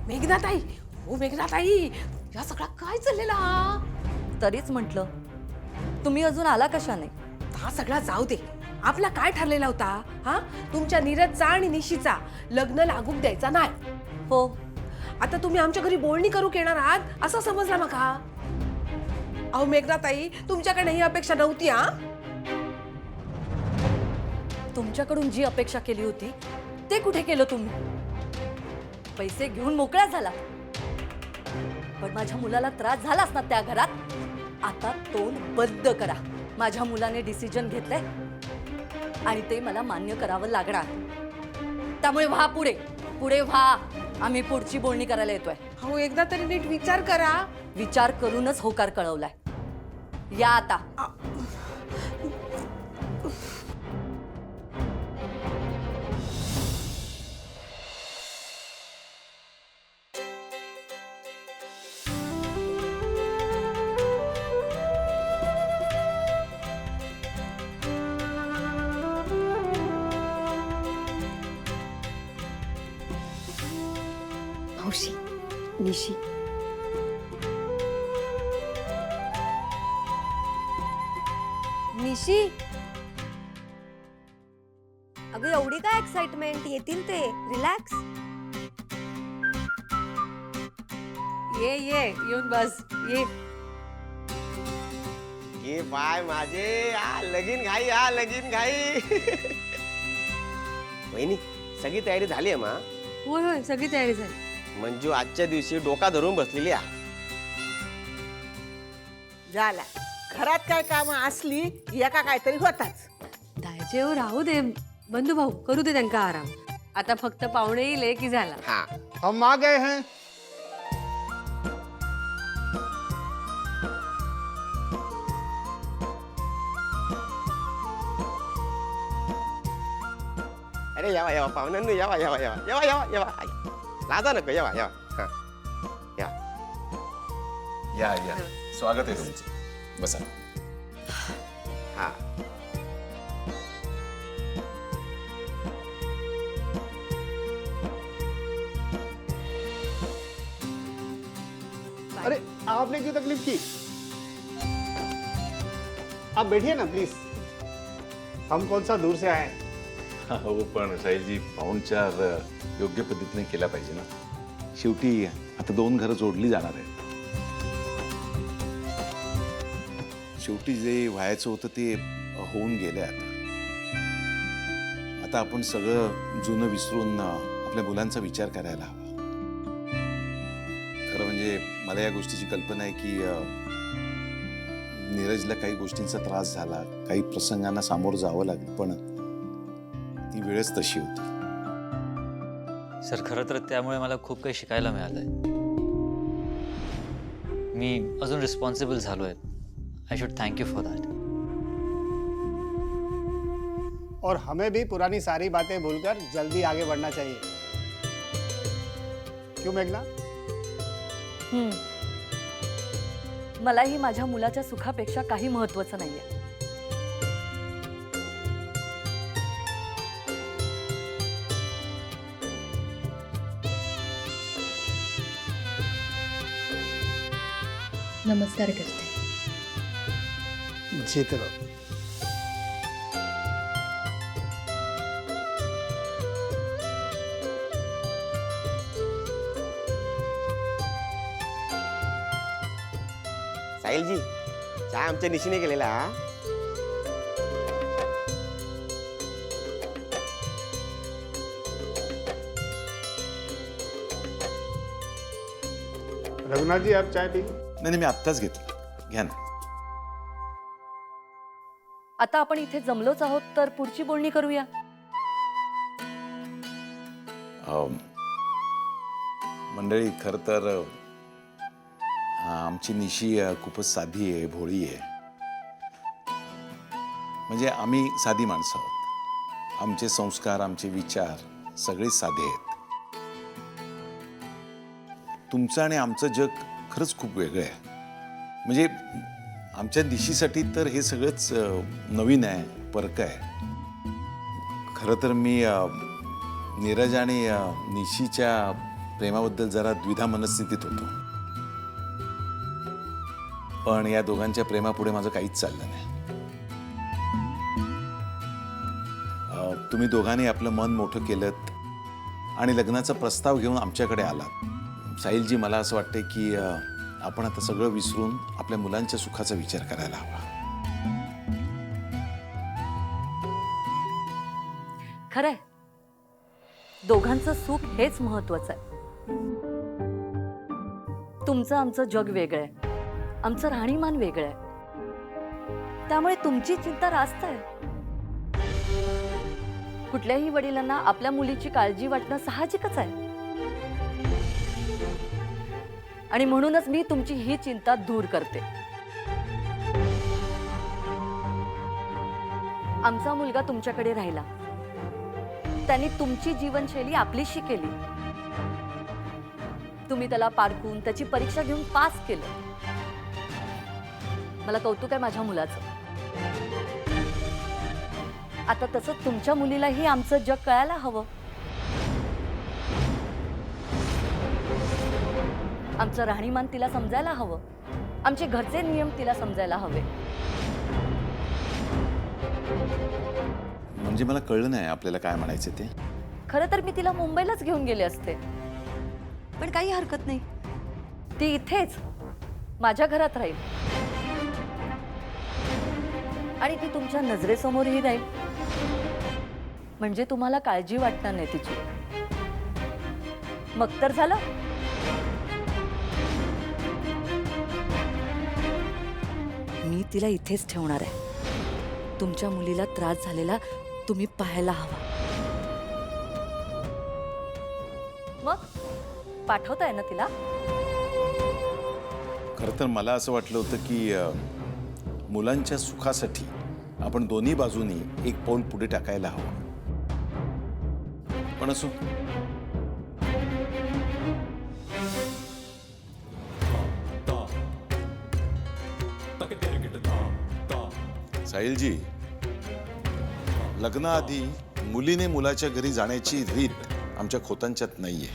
मेघनाताई, हो मेघनाताई, या सगळा काय चाललेला हा? तरीच म्हटलं तुम्ही अजून आला कशाने? हा सगळा जाऊ दे. आपला काय ठरलेला होता? हा, तुमच्या नीरजचा आणि निशीचा लग्न लागूक द्यायचा नाही. हो. आता तुम्ही आमच्या घरी बोलणी करूक येणार आहात असं समजला मका? अहो मेघनाताई, तुमच्याकडे ही अपेक्षा नव्हती. हा, तुमच्याकडून जी अपेक्षा केली होती ते कुठे केलं तुम्ही? पैसे घेऊन मोकळ्या झाला, पण माझ्या मुलाला त्रास झालाच ना त्या घरात. आता तोंड बंद करा. माझ्या मुलाने डिसिजन घेतलंय आणि ते मला मान्य करावं लागणार. त्यामुळे व्हा पुढे, पुढे व्हा. आम्ही पुढची बोलणी करायला येतोय. अहो एकदा तरी नीट विचार करा. विचार करूनच होकार कळवलाय. या आता. मावशी, निशी, निशी, अगं एवढी काय एक्साइटमेंट? येतील ते, रिलॅक्स. ये ये, येऊन बस ये. ये बाय माझे, लगीन घाई, हा लगीन घाई. वहिनी, सगळी तयारी झाली आहे मा? होय होय, सगळी तयारी झाली. मंजू आजच्या दिवशी डोका धरून बसलेली आहे. झाला. घरात काय काम असली एका काहीतरी होताच. दायचे राहू दे बंधू भाऊ, करू दे त्यांना आराम. आता फक्त पाहुणे येईल की झाला. हा, हम आ गए हैं. अरे यावा यावा पाहुण्यांनो, यावा यावा यावा यावा यावा यावा. लाजा नको, यावा यावा. हा, या. या या, स्वागत आहे तुमचं. बसा. हा, अरे आपने क्यों तकलीफ की? आप बैठिए ना प्लीज. हम कौन सा दूर से आए हैं. हो पण साईजी, पाहुणचार योग्य पद्धतीने केला पाहिजे ना. शेवटी आता 2 घरं जोडली जाणार आहेत. शेवटी जे व्हायचं होतं ते होऊन गेले. आता आपण सगळं जुनं विसरून आपल्या मुलांचा विचार करायला हवा. खरं म्हणजे मला या गोष्टीची कल्पना आहे की नीरजला काही गोष्टींचा त्रास झाला, काही प्रसंगांना सामोरं जावं लागलं, पण ती वेळच तशी होती. सर, खरं तर त्यामुळे मला खूप काही शिकायला मिळालंय. मी अजून रिस्पॉन्सिबल झालो आहे. I should thank you for that. और हमें भी पुरानी सारी बातें भूलकर जल्दी आगे बढ़ना चाहिए. क्यों मेघना? मलाही माझ्या मुलाच्या सुखापेक्षा काही महत्वाचं नाहीये. नमस्कार करते. जीते रहो. साहिलजी, चहा आमच्या निशीने केलेला. हा, रघुनाथ जी, आप चाय पी. नाही, मी आत्ताच घेतलं. घ्या ना. आता आपण इथे जमलोच आहोत तर पुढची बोलणी करूया. मंडळी, खरं तर आमची निशी खूपच साधी आहे, भोळी आहे. म्हणजे आम्ही साधी माणसं आहोत. आमचे संस्कार, आमचे विचार सगळे साधे आहेत. तुमचं आणि आमचं जग खरंच खूप वेगळं आहे. म्हणजे आमच्या दिशीसाठी तर हे सगळंच नवीन आहे, परक आहे. खरं तर मी नीरज आणि निशीच्या प्रेमाबद्दल जरा द्विधा मनस्थितीत होतो. पण या दोघांच्या प्रेमापुढे माझं काहीच चाललं नाही. तुम्ही दोघांनी आपलं मन मोठं केलं आणि लग्नाचा प्रस्ताव घेऊन आमच्याकडे आलात. साहिलजी, मला असं वाटतंय की आपण आता सगळं विसरून आपल्या मुलांच्या सुखाचा विचार करायला हवा. खरंय, दोघांचं सुख हेच महत्वाचं आहे. तुमचं आमचं जग वेगळं आहे, आमचं राहणीमान वेगळं आहे. त्यामुळे तुमची चिंता रास्त आहे. कुठल्याही वडिलांना आपल्या मुलीची काळजी वाटणं साहजिकच आहे. आणि म्हणूनच मी तुमची ही चिंता दूर करते. आमचा मुलगा तुमच्याकडे राहिला, त्यांनी तुमची जीवनशैली आपलीशी केली. तुम्ही त्याला पारखून त्याची परीक्षा घेऊन पास केलं. मला कौतुक आहे माझ्या मुलाचं. आता तसं तुमच्या मुलीलाही आमचं जग कळायला हवं. आमचं राहणीमान तिला समजायला हवं. आमचे घरचे नियम तिला समजायला हवे. म्हणजे मला कळलं नाही आपल्याला काय म्हणायचं ते. खरं तर मी तिला मुंबईलाच घेऊन गेले असते, पण काही हरकत नाही. ती इथेच माझ्या घरात राहील आणि ती तुमच्या नजरेसमोरही राहील. म्हणजे तुम्हाला काळजी वाटणार नाही तिची. मग तर झालं. मी तिला इथेच ठेवणार आहे. तुमच्या मुलीला त्रास झालेला तुम्ही पाहायला हवा. मग पाठवताय ना तिला? खरं तर मला असं वाटलं होतं की मुलांच्या सुखासाठी आपण दोन्ही बाजूनी एक पाऊल पुढे टाकायला हवं. पण असो, साहिलजी, लग्नाआधी मुलीने मुलाच्या घरी जाण्याची रीत आमच्या खोतांच्यात नाहीये.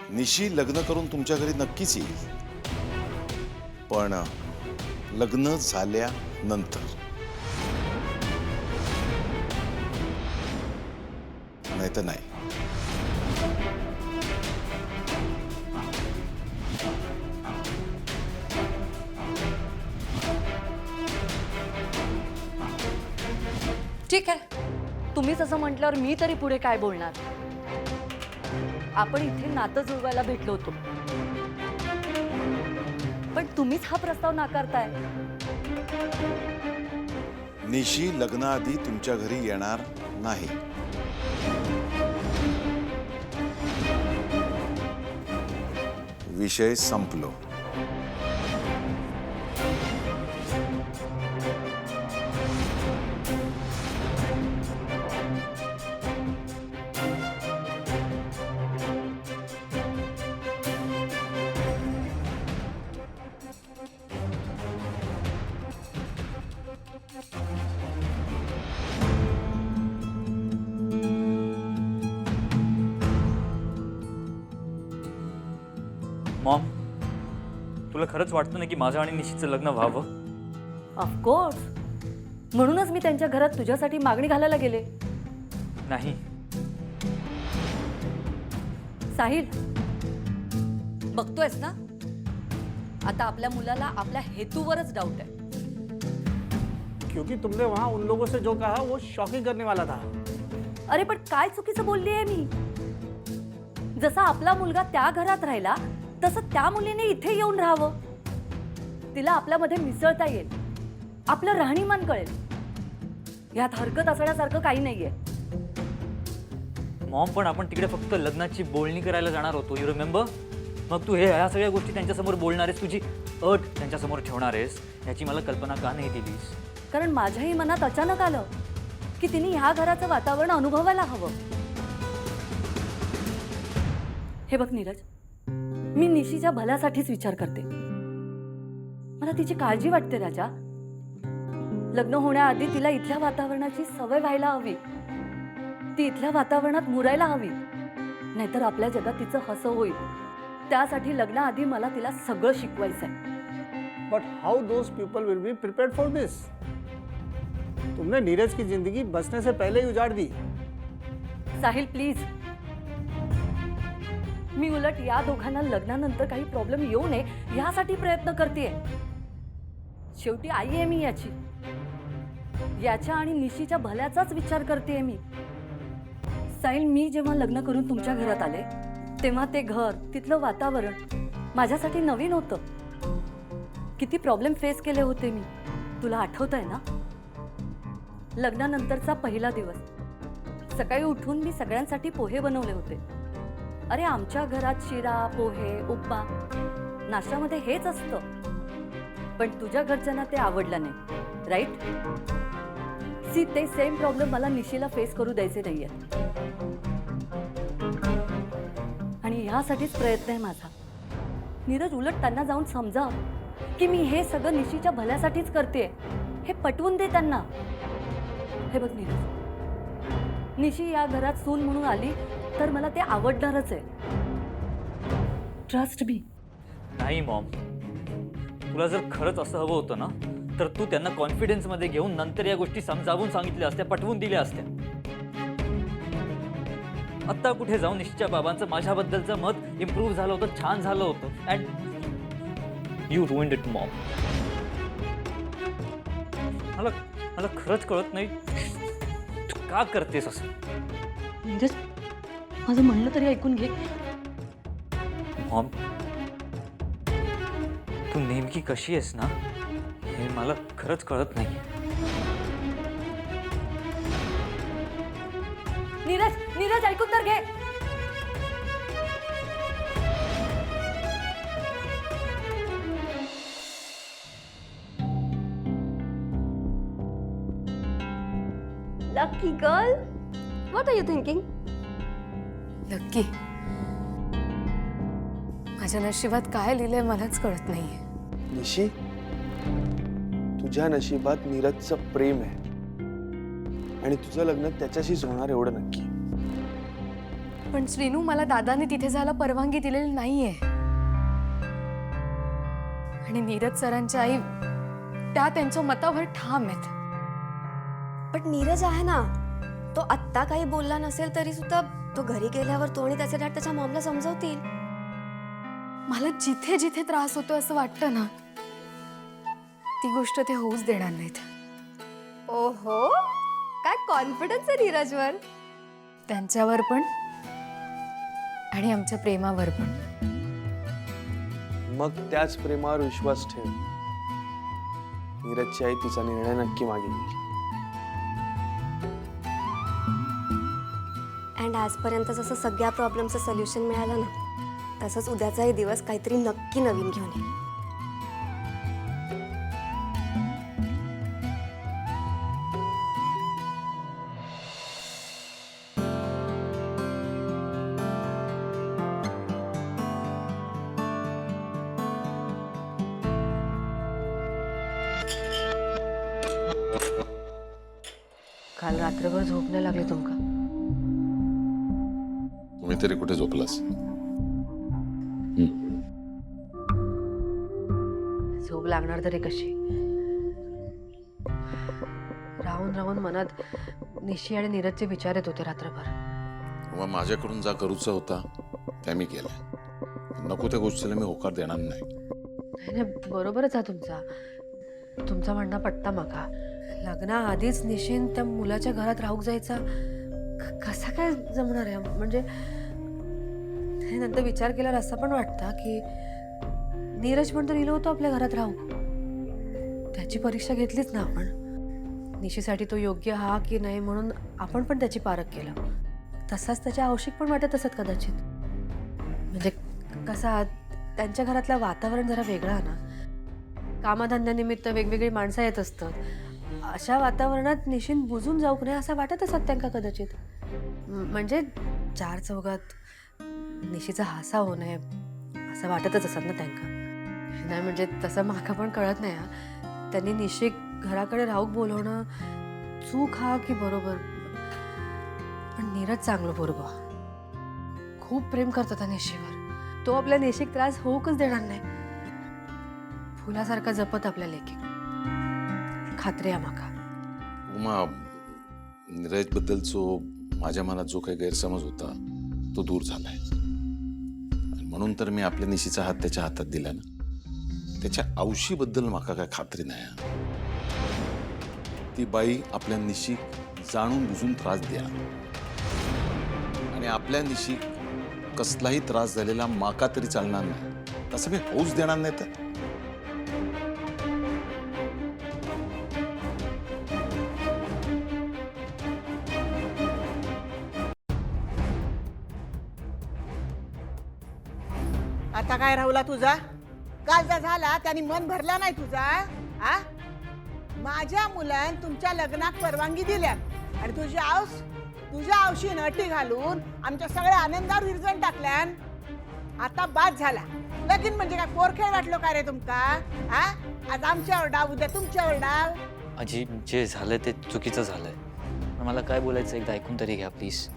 निशी लग्न करून तुमच्या घरी नक्कीच येईल, पण लग्न झाल्यानंतर. नाही तर नाही. ठीक आहे, तुम्हीच असं म्हटल्यावर मी तरी पुढे काय बोलणार. आपण इथे नातं जुळवायला भेटलो होतो, पण तुम्हीच हा प्रस्ताव नाकारताय. निशी लग्नाआधी तुमच्या घरी येणार नाही. विषय संपलो. मॉम, तुला खरंच वाटतं नाही की माझं आणि निशीचं लग्न व्हावं? ऑफकोर्स. म्हणूनच मी त्यांच्या घरात तुझ्यासाठी मागणी घालायला गेले. नाही. साहिल, बघतोयस ना, आता आपल्या मुलाला आपल्या हेतूवरच डाऊट आहे. क्योंकि तुमने वहाँ उन लोगों से जो कहा वो शॉकिंग करने वाला था. अरे पण काय चुकीचं बोलली आहे मी? जसा आपला मुलगा त्या घरात राहिला तसं त्या मुलीने इथे येऊन राहावं. तिला आपल्यामध्ये मिसळता येईल, आपलं राहणीमान कळेल. यात हरकत असण्यासारखं काही नाहीये. मॉम, पण आपण तिकडे फक्त लग्नाची बोलणी करायला जाणार होतो, यू रिमेंबर? मग तू ह्या सगळ्या गोष्टी त्यांच्यासमोर बोलणार आहेस, तुझी अट त्यांच्यासमोर ठेवणार आहेस, याची मला कल्पना का नाही दिलीस? कारण माझ्याही मनात अचानक आलं की तिने ह्या घराचं वातावरण अनुभवायला हवं. हे बघ नीरज, मी निशीच्या भल्यासाठीच विचार करते. मला तिची काळजी वाटते राजा. लग्न होण्याआधी तिला इथल्या वातावरणाची सवय व्हायला हवी. ती इथल्या वातावरणात मुरायला हवी. नाहीतर आपल्या जगात तिचं हसं होईल. त्यासाठी लग्नाआधी मला तिला सगळं शिकवायचंय. But how those people will be prepared for this? तुमने नीरज की जिंदगी बसने से पहले ही उजाड़ दी. साहिल प्लीज. मी उलट या दोघांना लग्नानंतर काही प्रॉब्लेम येऊ नये यासाठी प्रयत्न करतेय. शेवटी आई आहे मी याची. याच्या आणि निशीच्या भल्याचाच विचार करतेय मी. साहिल, मी जेव्हा लग्न करून तुमच्या घरात आले तेव्हा ते घर, तिथलं वातावरण माझ्यासाठी नवीन होतं. किती प्रॉब्लेम फेस केले होते मी, तुला आठवतंय ना? लग्नानंतरचा पहिला दिवस, सकाळी उठून मी सगळ्यांसाठी पोहे बनवले होते. अरे आमच्या घरात शिरा, पोहे, उपमा नाश्त्यामध्ये हेच असतं. पण तुझ्या घरच्यांना ते आवडलं नाही, राईट? सी, ते सेम प्रॉब्लेम मला निशीला फेस करू द्यायचे नाहीये. आणि ह्यासाठीच प्रयत्न आहे माझा. नीरज, उलट त्यांना जाऊन समजाव की मी हे सगळं निशीच्या भल्यासाठीच करते. हे पटवून दे त्यांना. हे बघ नीरज, निशी या घरात सून म्हणून आली तर मला ते आवडणारच आहे. Trust me. नाही मॉम, तुला जर खरंच असं हवं होतं ना तर तू त्यांना कॉन्फिडन्समध्ये घेऊन नंतर या गोष्टी समजावून सांगितल्या असत्या, पटवून दिल्या असत्या. आत्ता कुठे जाऊन निशीच्या बाबांचं माझ्याबद्दलचं मत इम्प्रूव्ह झालं होतं, छान झालं होतं. And you ruined it Maugham. मला खरंच कळत नाही तू का करतेस असं. नीरज, माझं म्हणलं तरी ऐकून घे. मॉम, तू नेमकी कशी आहेस ना हे मला खरंच कळत नाही. नीरज, नीरज ऐकून तर घे. Lucky girl, what are you thinking? नक्की माझ्या नशिबात काय लिहिलंय मलाच कळत नाहीये. निशी, तुझ्या नशिबात नीरजचं प्रेम आहे आणि तुझं लग्न त्याच्याशीच होणार एवढं नक्की. पण श्रीनू, मला दादाने तिथे जायला परवानगी दिलेली नाहीये. आणि नीरज सरांच्या आई त्या त्यांच्या मतावर ठाम आहेत. पण नीरज आहे ना, तो आत्ता काही बोलला नसेल तरी सुद्धा तो घरी गेल्यावर तो आणि त्याचे डॅड त्याच्या मॉमला समजवतील. मला जिथे जिथे त्रास होतो असं वाटतं ना, ती गोष्ट ते होऊच देणार नाहीत. ओहो, काय कॉन्फिडन्स आहे नीरजवर. त्यांच्यावर पण आणि आमच्या प्रेमावर पण. मग त्याच प्रेमावर विश्वास ठेव. नीरजची आई तिचा निर्णय नक्की मागे घेईल. अँड आजपर्यंत जसं सगळ्या प्रॉब्लेमचं सोल्युशन मिळालं ना, तसंच उद्याचाही दिवस काहीतरी नक्की नवीन घेऊन येईल. काल रात्रभर झोप नाही लागली तुमका? तुम्ही तरी कुठे झोपलास? झोप लागणार तरी कशी? राहून राहून मनात निशी आणि नीरजचे विचार येत होते रात्रभर. मग माझ्याकडून जा करूचा होता त्या मी केल्या. नको त्या गोष्टीला मी होकार देणार नाही. नाही, बरोबरच आहे तुमचा म्हणणं पटता माका. लग्नाआधीच निशीन त्या मुलाच्या घरात राहूक जायचा कसा काय जमणार आहे? म्हणजे हे नंतर विचार केल्यावर असं पण वाटतं की नीरज पण तर इलो होतो आपल्या घरात राहू. त्याची परीक्षा घेतलीच ना आपण. निशीसाठी तो योग्य हा की नाही म्हणून आपण पण त्याची पारख केलं. तसाच त्याच्या आवश्यक पण वाटत असत कदाचित. म्हणजे कसा त्यांच्या घरातलं वातावरण जरा वेगळं आहे ना. कामाधंद्यानिमित्त वेगवेगळी माणसं येत असतात. अशा वातावरणात निशीन बुजून जाऊ नये असं वाटत असत त्यांना कदाचित. म्हणजे चार चौघात निशीचा हासा होऊ नये असं वाटतच असत ना त्यांना. नाही म्हणजे तसं माका पण कळत नाही. त्यांनी निशी घराकडे राहूक बोलवणं चूक हा की बरोबर? पण नीरज चांगलं पोरगं, खूप प्रेम करतो त्या निशीवर. तो आपल्या निशीक त्रास होऊकच देणार नाही. फुलासारखा जपत आपल्या लेकी. खात्री आहे माका. उमा, नीरजबद्दलचो माझ्या मनात जो काही गैरसमज होता तो दूर झालाय. आणि म्हणून तर मी आपल्या निशीचा हात त्याच्या हातात दिला ना. त्याच्या औशीबद्दल माका काय खात्री नाही. ती बाई आपल्या निशीक जाणून बुजून त्रास द्या आणि आपल्या निशीक कसलाही त्रास झालेला माका तरी चालणार नाही. तसं मी हौस देणार नाही. तर आता काय राहुला तुझा? कालचा झाला त्याने मन भरला नाही तुझा? हा? माझ्या मुलान तुमच्या लग्नाक परवानगी दिल्या आणि तुझ्या औशीनं अटी घालून आमच्या सगळ्या आनंदावर विरजण टाकल्यान. आता बाद झाला. लगीन म्हणजे काय पोरखेळ वाटलो काय रे तुमका? हा? आज आमच्यावर डाव, उद्या तुमच्यावर डाव. आजी, जे झालंय ते चुकीचं झालंय. पण मला काय बोलायचं एकदा ऐकून तरी घ्या प्लीज.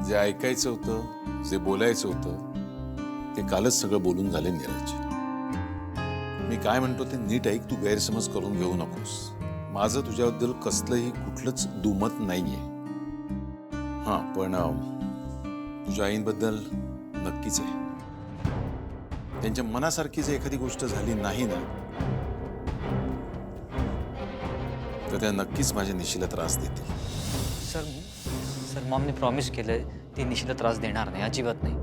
जे ऐकायचं होतं, जे बोलायचं होतं ते कालच सगळं बोलून झाले नीरज. मी काय म्हणतो ते नीट ऐक. तू गैरसमज करून घेऊ नकोस. माझं तुझ्याबद्दल कसलंही कुठलंच दुमत नाहीये. हां, पण तुझ्या आईंबद्दल नक्कीच आहे. त्यांच्या मनासारखी जर एखादी गोष्ट झाली नाही ना तर त्या नक्कीच माझ्या निशीला त्रास देतील. सर मॉमने प्रॉमिस केलंय ती निशीला त्रास देणार नाही, अजिबात नाही.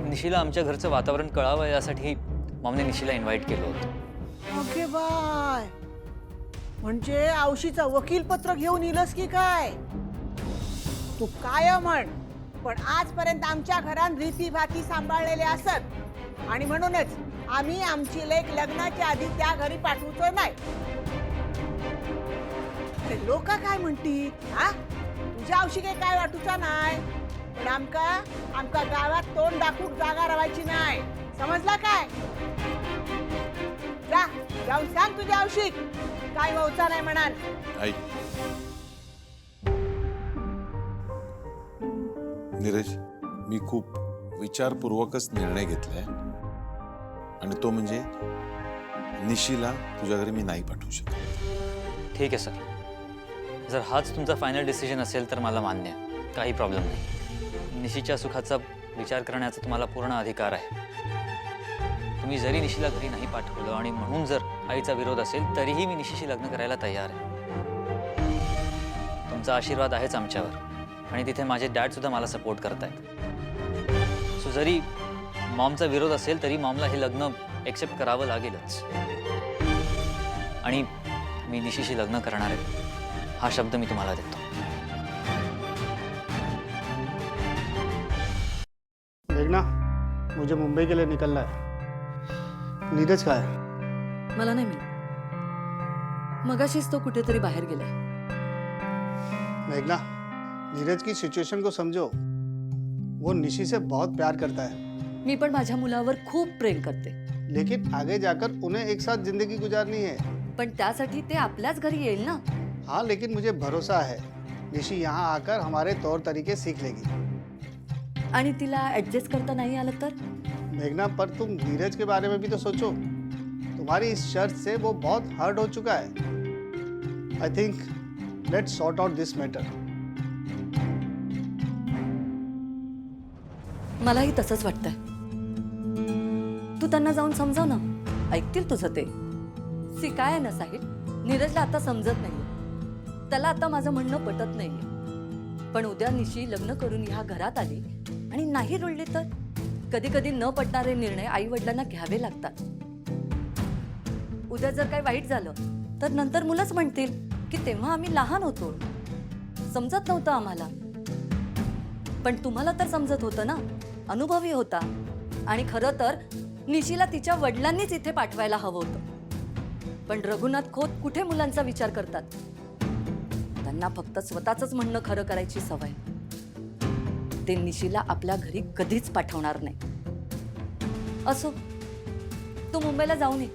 निशीला आमच्या घरचं वातावरण कळावं यासाठी मॉमने निशीला इन्व्हाइट केलं होतं. Okay bye. म्हणजे औशीचं वकीलपत्र घेऊन येलस की काय? तू काय म्हण, पण आजपर्यंत आमच्या घरात रीती भाती सांभाळलेले असत आणि म्हणूनच आम्ही आमची लेक लग्नाच्या आधी त्या घरी पाठवतो नाही. लोक काय म्हणतील? हा, तुझ्या औशी काय वाटूचा नाही. पण आमका गावात तोंड दाखवून जागा रवायची नाही. समजला काय? जा, जाऊन सांग तुझ्या औशिक काय व्हायचा नाही म्हणाल. ऐक नीरज, मी खूप विचारपूर्वकच निर्णय घेतलाय आणि तो म्हणजे निशीला तुझ्या घरी मी नाही पाठवू शकत. ठीक आहे सर. जर हाच तुमचा फायनल डिसिजन असेल तर मला मान्य आहे. काही प्रॉब्लेम नाही. निशीच्या सुखाचा विचार करण्याचा तुम्हाला पूर्ण अधिकार आहे. तुम्ही जरी निशीला घरी नाही पाठवलं आणि म्हणून जर आईचा विरोध असेल तरीही मी निशीशी लग्न करायला तयार आहे. तुमचा आशीर्वाद आहेच आमच्यावर आणि तिथे माझे डॅड सुद्धा मला सपोर्ट करतायत. सो जरी मॉमचा विरोध असेल तरी मॉमला हे लग्न एक्सेप्ट करावं लागेलच आणि मी निशीशी लग्न करणार आहे हा शब्द मी तुम्हाला देतो. देखना, मुझे मुंबई के लिए निकलना है. नीरज का है? मला नाही मिळत. मगाशीच तो कुठेतरी बाहेर गेलाय. मेघना, नीरज की सिचुएशन को समझो. वो निशी से बहुत प्यार करता है. मी पण माझ्या मुलावर खूप प्रेम करते. लेकिन आगे जाकर उन्हें एक साथ जिंदगी गुजारनी है. पण त्यासाठी ते आपल्याच घरी येईल ना. हाँ, लेकिन मुझे भरोसा है निशी यहाँ आकर हमारे तौर तरीके सीख लेगी. आणि तिला ऍडजस्ट करता नाही आलं तर? मेघना, पर तुम नीरज के बारे में भी तो सोचो. तुम्हारी इस शर्त से वो बहुत हर्ट हो चुका है. I think let's sort out this matter. मलाही तसंच वाटतंय. तू त्यांना जाऊन समजाव ना, ऐकतील तुझं ते. काय आहे ना साहिल, नीरजला आता समजत नाहीये. त्याला आता माझं म्हणणं पटत नाहीये. पण उद्या निशी लग्न करून ह्या घरात आली आणि नाही रुळली तर? कधी कधी न पटणारे निर्णय आई वडिलांना घ्यावे लागतात. उद्या जर काही वाईट झालं तर नंतर मुलंच म्हणतील की तेव्हा आम्ही लहान होतो, समजत नव्हतं आम्हाला. पण तुम्हाला तर समजत होतं ना, अनुभवी होता. आणि खरं तर निशीला तिच्या वडिलांनीच इथे पाठवायला हवं होतं. पण रघुनाथ खोत कुठे मुलांचा विचार करतात? त्यांना फक्त स्वतःच म्हणणं खरं करायची सवय. ते निशीला आपल्या घरी कधीच पाठवणार नाही. असो, तू मुंबईला जाऊन ये,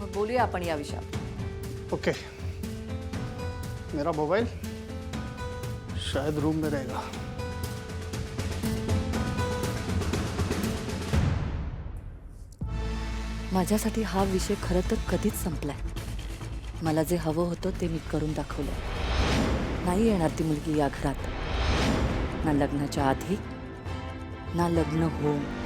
मग बोलूया आपण या विषयावर. ओके. मेरा मोबाइल शायद रूम में रहेगा. माझ्यासाठी हा विषय खरं तर कधीच संपलाय. मला जे हवं होतं ते मी करून दाखवलं. नाही येणार ती मुलगी या घरात, ना लग्नाच्या आधी ना लग्न होऊन.